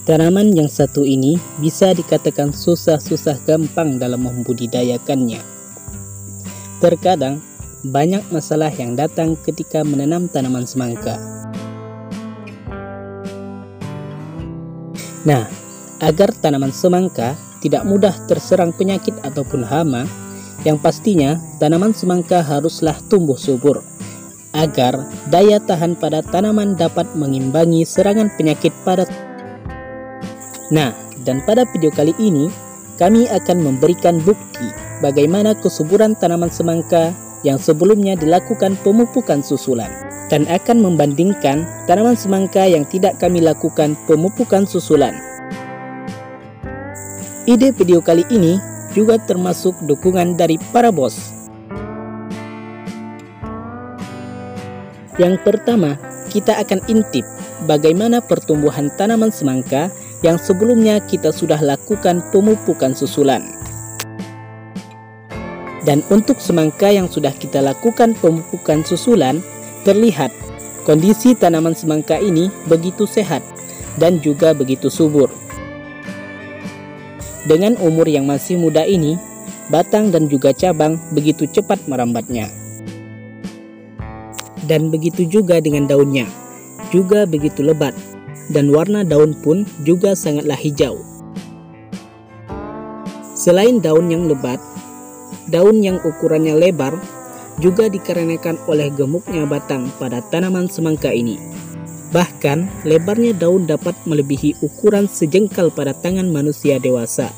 Tanaman yang satu ini bisa dikatakan susah-susah gampang dalam membudidayakannya. Terkadang banyak masalah yang datang ketika menanam tanaman semangka. Nah, agar tanaman semangka tidak mudah terserang penyakit ataupun hama, yang pastinya tanaman semangka haruslah tumbuh subur agar daya tahan pada tanaman dapat mengimbangi serangan penyakit pada. Nah, dan pada video kali ini kami akan memberikan bukti bagaimana kesuburan tanaman semangka yang sebelumnya dilakukan pemupukan susulan, dan akan membandingkan tanaman semangka yang tidak kami lakukan pemupukan susulan. Ide video kali ini juga termasuk dukungan dari para bos. Yang pertama, kita akan intip bagaimana pertumbuhan tanaman semangka yang sebelumnya kita sudah lakukan pemupukan susulan. Dan untuk semangka yang sudah kita lakukan pemupukan susulan, terlihat kondisi tanaman semangka ini begitu sehat dan juga begitu subur. Dengan umur yang masih muda ini, batang dan juga cabang begitu cepat merambatnya. Dan begitu juga dengan daunnya, juga begitu lebat, dan warna daun pun juga sangatlah hijau. Selain daun yang lebat, daun yang ukurannya lebar juga dikarenakan oleh gemuknya batang pada tanaman semangka ini. Bahkan lebarnya daun dapat melebihi ukuran sejengkal pada tangan manusia dewasa.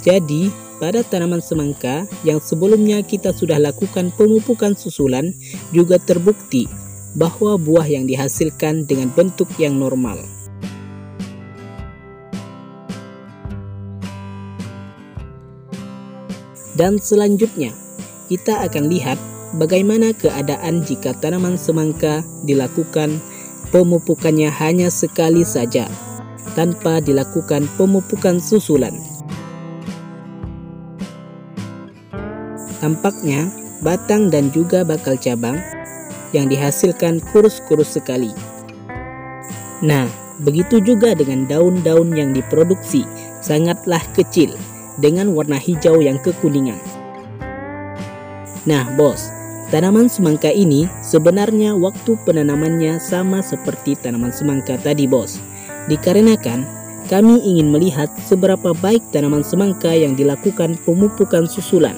Jadi, pada tanaman semangka yang sebelumnya kita sudah lakukan pemupukan susulan juga terbukti bahwa buah yang dihasilkan dengan bentuk yang normal. Dan selanjutnya, kita akan lihat bagaimana keadaan jika tanaman semangka dilakukan pemupukannya hanya sekali saja, tanpa dilakukan pemupukan susulan. Tampaknya, batang dan juga bakal cabang yang dihasilkan kurus-kurus sekali. Nah, begitu juga dengan daun-daun yang diproduksi sangatlah kecil dengan warna hijau yang kekuningan. Nah, bos, tanaman semangka ini sebenarnya waktu penanamannya sama seperti tanaman semangka tadi, bos. Dikarenakan kami ingin melihat seberapa baik tanaman semangka yang dilakukan pemupukan susulan.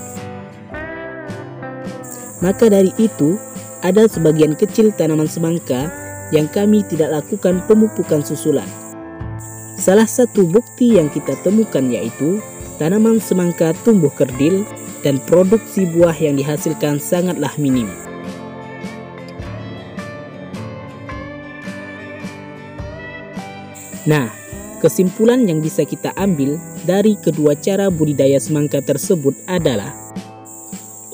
Maka dari itu, ada sebagian kecil tanaman semangka yang kami tidak lakukan pemupukan susulan. Salah satu bukti yang kita temukan yaitu tanaman semangka tumbuh kerdil dan produksi buah yang dihasilkan sangatlah minim. Nah, kesimpulan yang bisa kita ambil dari kedua cara budidaya semangka tersebut adalah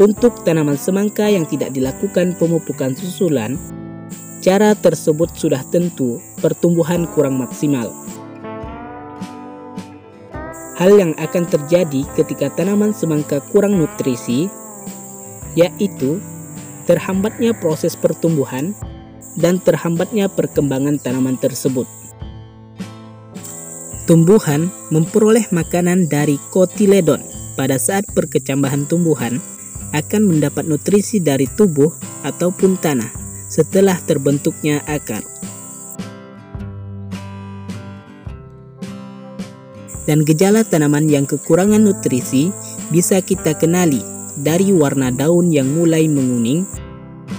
untuk tanaman semangka yang tidak dilakukan pemupukan susulan, cara tersebut sudah tentu pertumbuhan kurang maksimal. Hal yang akan terjadi ketika tanaman semangka kurang nutrisi, yaitu terhambatnya proses pertumbuhan dan terhambatnya perkembangan tanaman tersebut. Tumbuhan memperoleh makanan dari kotiledon pada saat perkecambahan tumbuhan akan mendapat nutrisi dari tubuh ataupun tanah setelah terbentuknya akar. Dan gejala tanaman yang kekurangan nutrisi bisa kita kenali dari warna daun yang mulai menguning.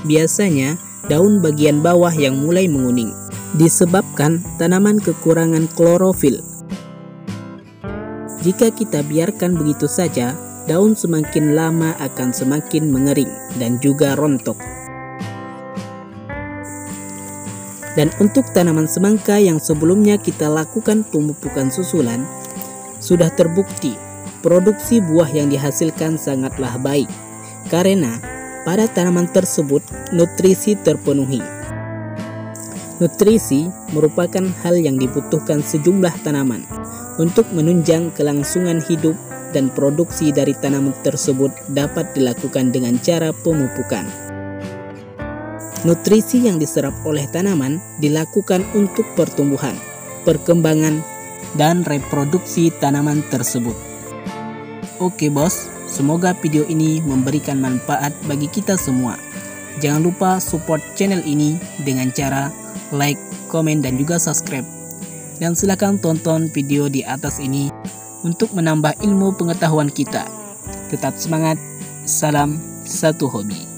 Biasanya daun bagian bawah yang mulai menguning disebabkan tanaman kekurangan klorofil. Jika kita biarkan begitu saja, daun semakin lama akan semakin mengering dan juga rontok. Dan untuk tanaman semangka yang sebelumnya kita lakukan pemupukan susulan, sudah terbukti produksi buah yang dihasilkan sangatlah baik karena pada tanaman tersebut nutrisi terpenuhi. Nutrisi merupakan hal yang dibutuhkan sejumlah tanaman untuk menunjang kelangsungan hidup, dan produksi dari tanaman tersebut dapat dilakukan dengan cara pemupukan. Nutrisi yang diserap oleh tanaman dilakukan untuk pertumbuhan, perkembangan, dan reproduksi tanaman tersebut. Oke bos, semoga video ini memberikan manfaat bagi kita semua. Jangan lupa support channel ini dengan cara like, komen, dan juga subscribe. Dan silakan tonton video di atas ini untuk menambah ilmu pengetahuan kita. Tetap semangat, salam satu hobi.